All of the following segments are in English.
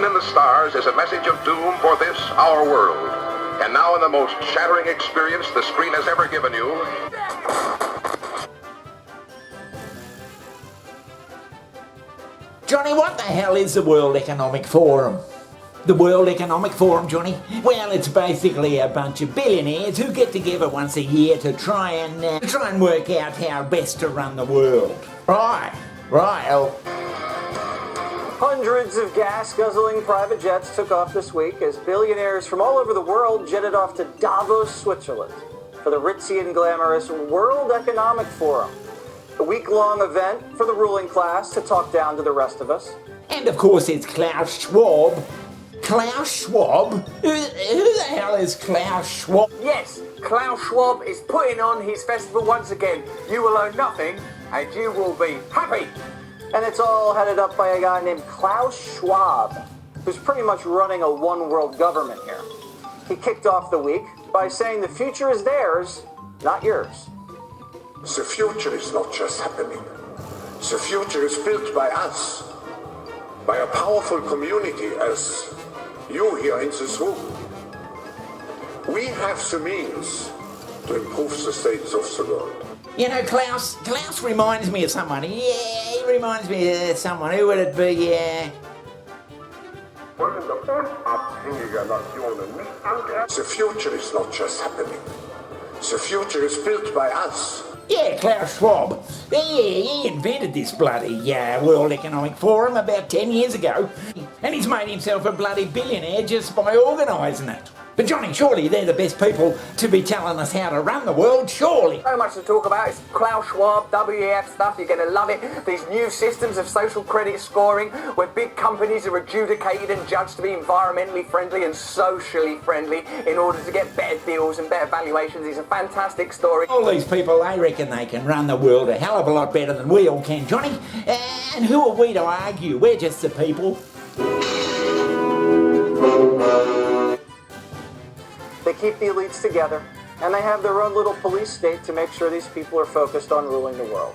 in the stars is a message of doom for this, our world. And now in the most shattering experience the screen has ever given you... Johnny, what the hell is the World Economic Forum? The World Economic Forum, Johnny? Well, it's basically a bunch of billionaires who get together once a year to try and work out how best to run the world. Right. Hundreds of gas-guzzling private jets took off this week as billionaires from all over the world jetted off to Davos, Switzerland for the ritzy and glamorous World Economic Forum, a week-long event for the ruling class to talk down to the rest of us. And of course it's Klaus Schwab. Klaus Schwab? Who the hell is Klaus Schwab? Yes, Klaus Schwab is putting on his festival once again. You will own nothing and you will be happy. And it's all headed up by a guy named Klaus Schwab, who's pretty much running a one-world government here. He kicked off the week by saying the future is theirs, not yours. The future is not just happening. The future is built by us, by a powerful community as you here in this room. We have the means to improve the states of the world. You know, Klaus reminds me of someone. Yeah, he reminds me of someone. Who would it be? The future is not just happening. The future is built by us. Yeah, Klaus Schwab. Yeah, he invented this bloody World Economic Forum about 10 years ago. And he's made himself a bloody billionaire just by organising it. But Johnny, surely they're the best people to be telling us how to run the world, surely. So much to talk about. It's Klaus Schwab, WEF stuff. You're going to love it. These new systems of social credit scoring where big companies are adjudicated and judged to be environmentally friendly and socially friendly in order to get better deals and better valuations. It's a fantastic story. All these people, they reckon they can run the world a hell of a lot better than we all can, Johnny. And who are we to argue? We're just the people. They keep the elites together, and they have their own little police state to make sure these people are focused on ruling the world.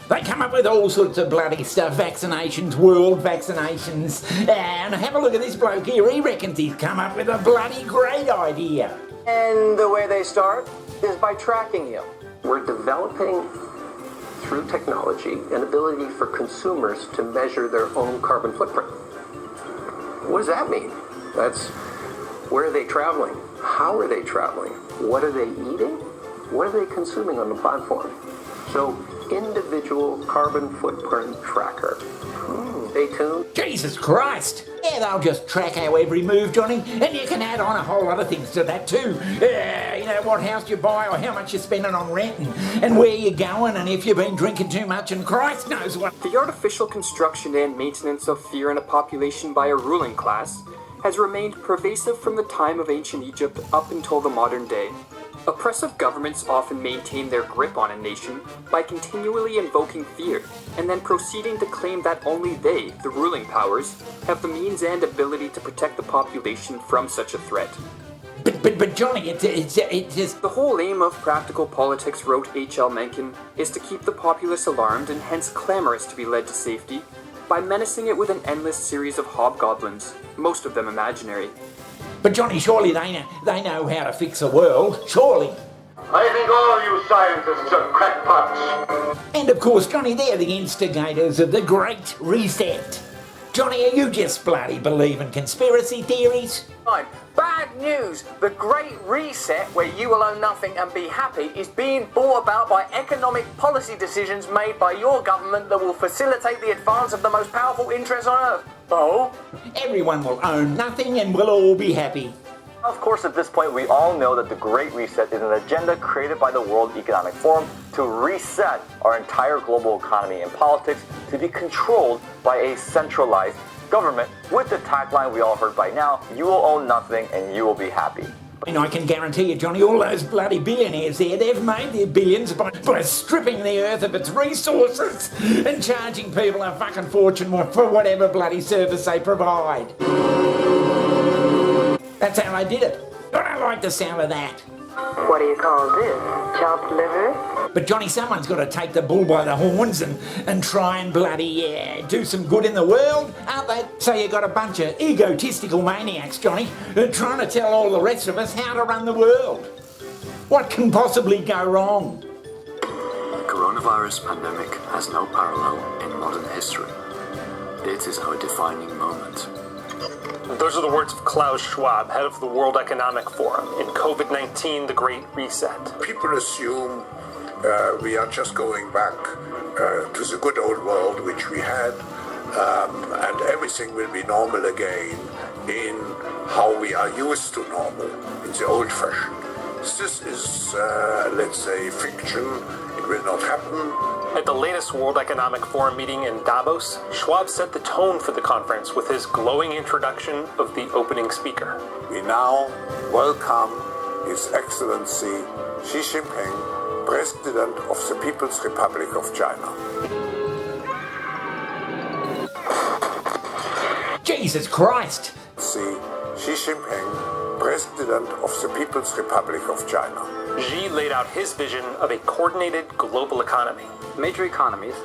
They come up with all sorts of bloody stuff, vaccinations, world vaccinations, and have a look at this bloke here, he reckons he's come up with a bloody great idea. And the way they start is by tracking you. We're developing, through technology, an ability for consumers to measure their own carbon footprint. What does that mean? That's where are they traveling? How are they traveling? What are they eating? What are they consuming on the platform? So, individual carbon footprint tracker. Stay tuned. Jesus Christ! Yeah, they'll just track our every move, Johnny, and you can add on a whole lot of things to that too. You know, what house you buy or how much you're spending on rent and where you're going and if you've been drinking too much and Christ knows what. The artificial construction and maintenance of fear in a population by a ruling class has remained pervasive from the time of ancient Egypt up until the modern day. Oppressive governments often maintain their grip on a nation by continually invoking fear, and then proceeding to claim that only they, the ruling powers, have the means and ability to protect the population from such a threat. But Johnny, it's just... The whole aim of practical politics, wrote H.L. Mencken, is to keep the populace alarmed and hence clamorous to be led to safety, by menacing it with an endless series of hobgoblins, most of them imaginary. But Johnny, surely they know how to fix a world, surely. I think all you scientists are crackpots. And of course, Johnny, they're the instigators of the Great Reset. Johnny, are you just bloody believing conspiracy theories? Fine. Bad news! The Great Reset, where you will own nothing and be happy, is being brought about by economic policy decisions made by your government that will facilitate the advance of the most powerful interests on Earth. Oh? Everyone will own nothing and we'll all be happy. Of course, at this point, we all know that the Great Reset is an agenda created by the World Economic Forum to reset our entire global economy and politics to be controlled by a centralized government with the tagline we all heard by now: you will own nothing and you will be happy. And I can guarantee you, Johnny, all those bloody billionaires there, they've made their billions by stripping the earth of its resources and charging people a fucking fortune for whatever bloody service they provide. That's how they did it. I don't like the sound of that. What do you call this? Chopped liver? But Johnny, someone's got to take the bull by the horns and try and bloody do some good in the world, aren't they? So you got a bunch of egotistical maniacs, Johnny, trying to tell all the rest of us how to run the world. What can possibly go wrong? The coronavirus pandemic has no parallel in modern history. It is our defining moment. Those are the words of Klaus Schwab, head of the World Economic Forum, in COVID-19, the Great Reset. People assume we are just going back to the good old world which we had, and everything will be normal again in how we are used to normal, in the old fashion. This is, let's say, fiction. It will not happen. At the latest World Economic Forum meeting in Davos, Schwab set the tone for the conference with his glowing introduction of the opening speaker. We now welcome His Excellency Xi Jinping, President of the People's Republic of China. Jesus Christ! See, Xi Jinping, President of the People's Republic of China. Xi laid out his vision of a coordinated global economy. Major economies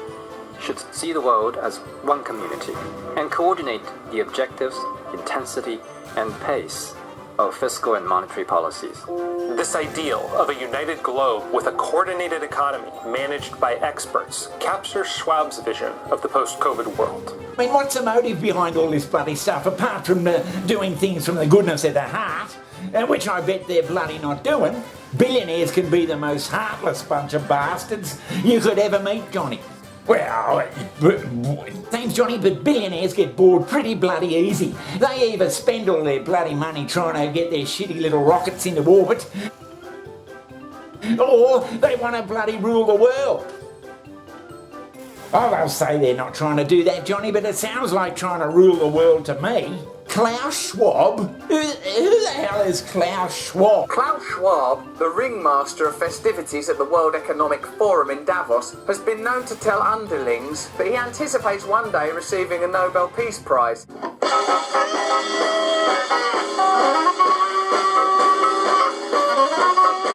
should see the world as one community and coordinate the objectives, intensity, and pace of fiscal and monetary policies. This ideal of a united globe with a coordinated economy managed by experts captures Schwab's vision of the post-COVID world. I mean, what's the motive behind all this bloody stuff, apart from doing things from the goodness of the heart, which I bet they're bloody not doing? Billionaires can be the most heartless bunch of bastards you could ever meet, Johnny. Well, thanks, Johnny, but billionaires get bored pretty bloody easy. They either spend all their bloody money trying to get their shitty little rockets into orbit, or they want to bloody rule the world. Oh, they'll say they're not trying to do that, Johnny, but it sounds like trying to rule the world to me. Klaus Schwab? Who the hell is Klaus Schwab? Klaus Schwab, the ringmaster of festivities at the World Economic Forum in Davos, has been known to tell underlings that he anticipates one day receiving a Nobel Peace Prize.